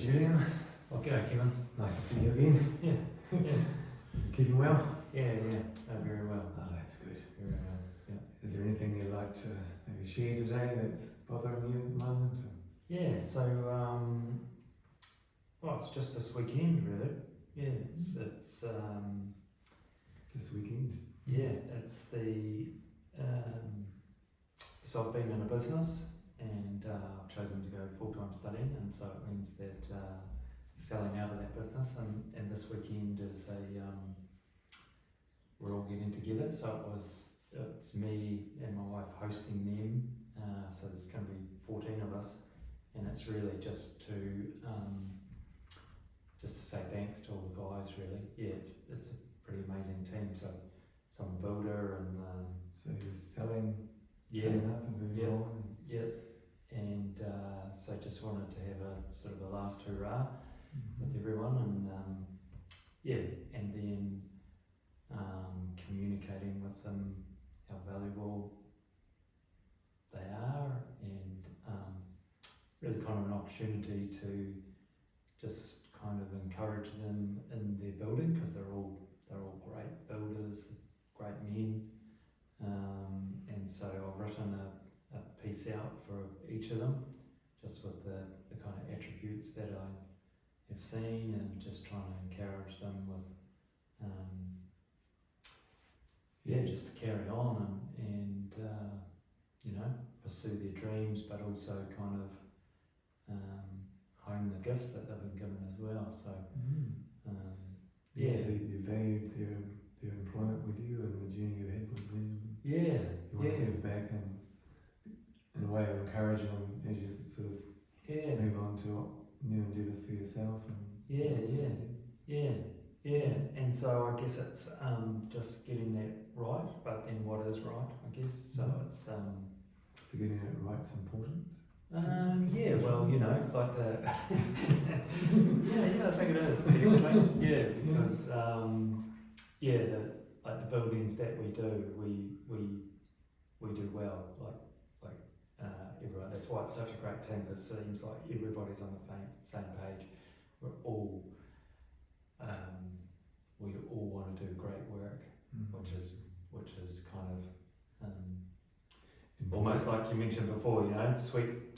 Julian. Oh, g'day, Kevin. Nice to see you again. Yeah. Keeping well? Yeah. No, very well. Oh, that's good. Very well. Yeah. Is there anything you'd like to maybe share today that's bothering you at the moment? Or? Yeah. So, well, it's just this weekend, really. Yeah. It's This weekend? yeah. It's the so I've been in a business and I've chosen to go full-time studying, and so it means that selling out of that business, and this weekend is we're all getting together. So it's me and my wife hosting them. So there's going to be 14 of us, and it's really just to say thanks to all the guys. Really, yeah, it's a pretty amazing team. So I'm a builder, and So you're selling yeah, up and moving yeah, on? yeah, and so just wanted to have a sort of a last hurrah with everyone, and yeah, and then communicating with them how valuable they are, and really kind of an opportunity to just kind of encourage them in their building, because they're all great builders, great men, and so I've written a piece out for each of them, just with the kind of attributes that I have seen, and just trying to encourage them with just to carry on and you know, pursue their dreams, but also kind of hone the gifts that they've been given as well. So So you valued their employment with you and the journey you had with them. Yeah. You want to give back and in a way of encouraging them as you sort of move on to new endeavours for yourself. And And so I guess it's just getting that right, but then what is right, I guess. So it's so getting it right's important. yeah, well, you know, like the I think it is actually. Yeah, because the buildings that we do, we do well, like everyone. That's why it's such a great team, because it seems like everybody's on the same page. We're all we all want to do great work, which is kind of almost like you mentioned before, you know, sweep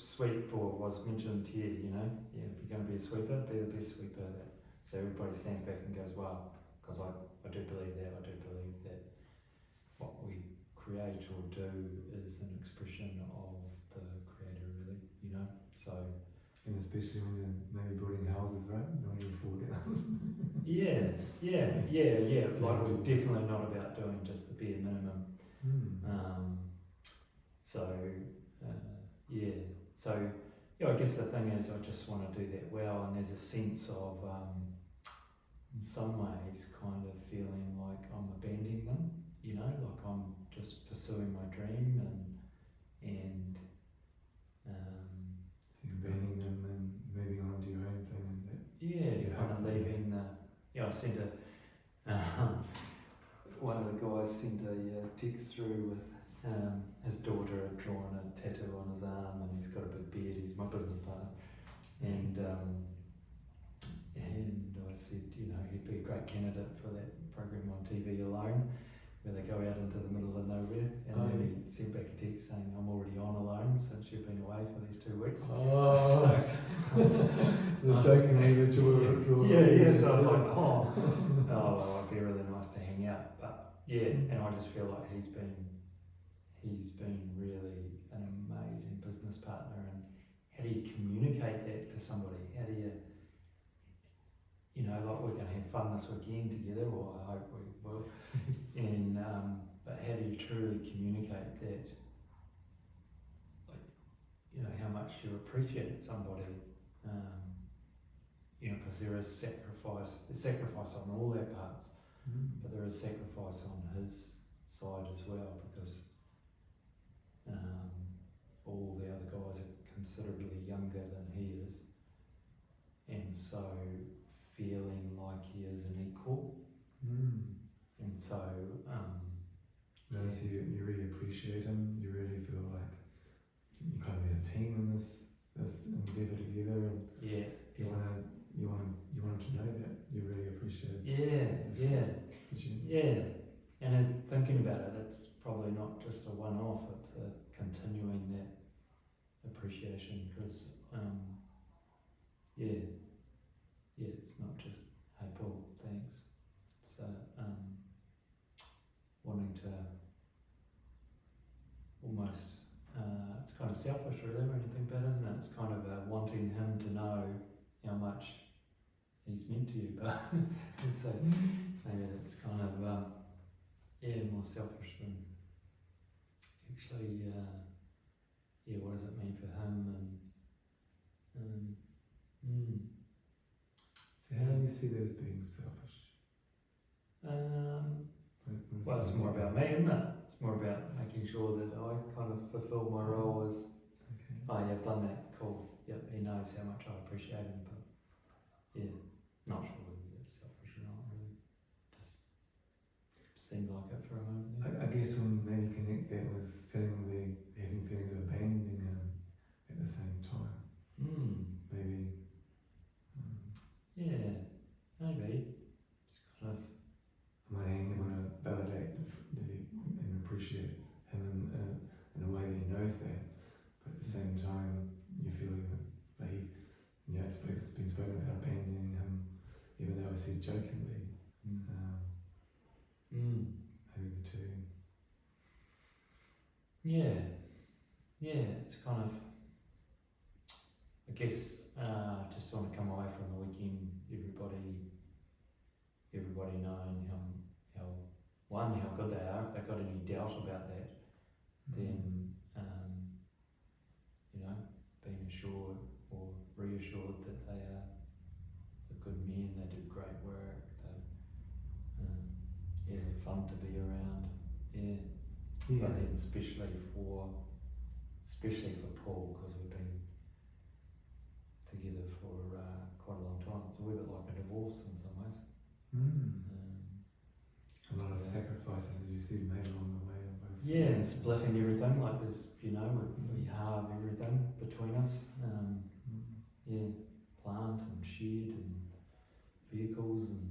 was mentioned here, you know, if you're going to be a sweeper, be the best sweeper, so everybody stands back and goes, wow, because I do believe that what we create or do is an expression of the Creator, really, you know, so. And especially when you're maybe building houses, right? Don't even fall down. Yeah. Like, we're definitely not about doing just the bare minimum. I guess the thing is, I just want to do that well, and there's a sense of, in some ways, kind of feeling like I'm abandoning them, you know, like I'm just pursuing my dream, and so you're abandoning them and moving on to your own thing, and that. Yeah, kind of leaving the. I sent one of the guys sent a text through with his daughter had drawn a tattoo on his arm, and he's got a big beard. He's my business partner, and I said, you know, he'd be a great candidate for that program on TV, Alone, where they go out into the middle of nowhere. And then he sent back a text saying, I'm already on Alone since you've been away for these 2 weeks. So jokingly that you were drawn. So I was like, well, it'd be really nice to hang out. But and I just feel like he's been really an amazing business partner. And how do you communicate that to somebody? How do you know, like, we're going to have fun this weekend together, or I hope we will. And but how do you truly communicate that? Like, you know, how much you appreciate somebody. You know, because there is sacrifice on all their parts, but there is sacrifice on his side as well, because all the other guys are considerably younger than he is, and so feeling like he is an equal, and so so you really appreciate him. You really feel like you kind of be a team in this endeavour together, and you want them to know that you really appreciate. Yeah. And as thinking about it, it's probably not just a one-off. It's a continuing that appreciation because it's not just hey Paul, thanks. It's wanting to almost it's kind of selfish really when you think about it, isn't it? It's kind of wanting him to know how much he's meant to you, but so maybe it's kind of more selfish than actually what does it mean for him So how do you see that as being selfish? Well, it's more about me, isn't it? It's more about making sure that I kind of fulfil my role as, oh yeah, I've done that, cool. Yep, he knows how much I appreciate him, but yeah, not sure whether it's selfish or not, really. Just seemed like it for a moment. Yeah. I guess when maybe connect that with having feelings of abandoning him at the same time. Maybe. Yeah, maybe. Just kind of. On one hand, you want to validate and appreciate him in a way that he knows that, but at the same time, you feel like it's been spoken about abandoning him, even though I said jokingly. Maybe the two. Yeah, it's kind of. I guess just want to come away from the weekend, everybody knowing how good they are. If they've got any doubt about that, then being assured or reassured that they are good men. They do great work. They're fun to be around. But then especially for Paul, because we've been together for quite a long time. It's a wee bit like a divorce in some ways. A lot of sacrifices, as you said, made along the way. And splitting everything, like there's, we have everything between us. Plant and shed and vehicles and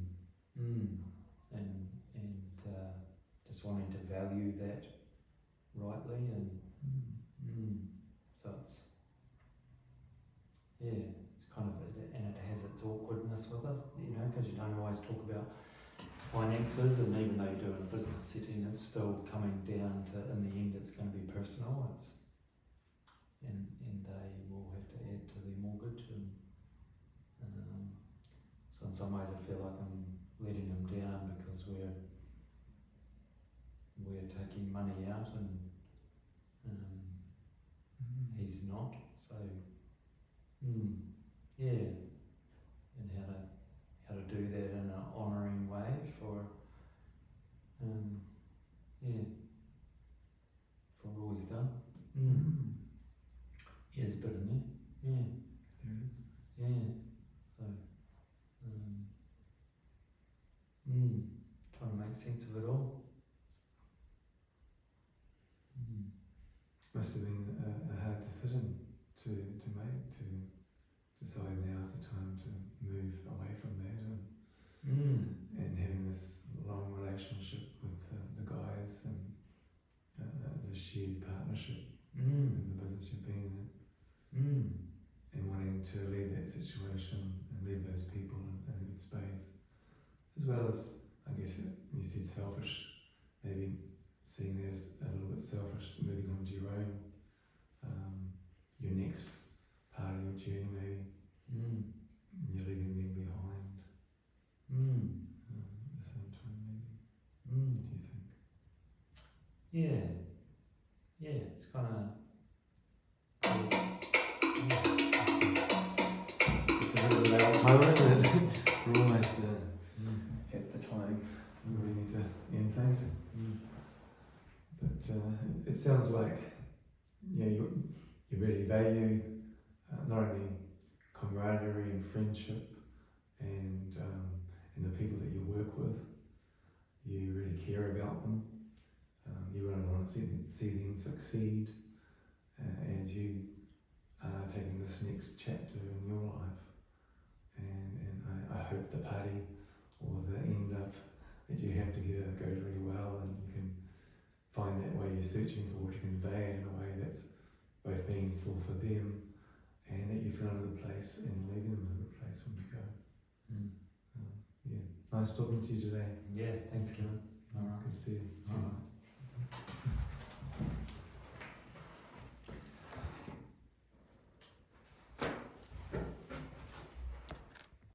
just wanting to value that rightly and so it's kind of, and it has its awkwardness with us, because you don't always talk about finances, and even though you're doing a business setting, it's still coming down to, in the end, it's going to be personal. And they will have to add to their mortgage, and so in some ways I feel like I'm letting them down because we're taking money out and he's not. So and how to do that in an honouring way for all he's done. There's a bit in there. There is. So trying to make sense of it all. Must have been a hard decision to make, to decide now's the time to move away from that and having this long relationship with the guys and the shared partnership in the business you've been in, and wanting to leave that situation and leave those people in a good space, as well as, I guess you said selfish, maybe seeing it as a little bit selfish, moving on to your own, your next part of your journey maybe, and you're leaving them behind at the same time maybe. Do you think? It's kind of it's a little bit out of time, isn't it? We're almost at the time where we need to end things. But it sounds like you really value not only camaraderie and friendship and the people that you work with. You really care about them. You really want to see them succeed as you are taking this next chapter in your life. and I hope the party or the end up that you have together goes really well, and you can find that way you're searching for to convey in a way that's both meaningful for them and that you feel in a good place and leaving them in a good place when you go. Mm. Yeah, nice talking to you today. Yeah, thanks, Kevin. All right. Good to see you.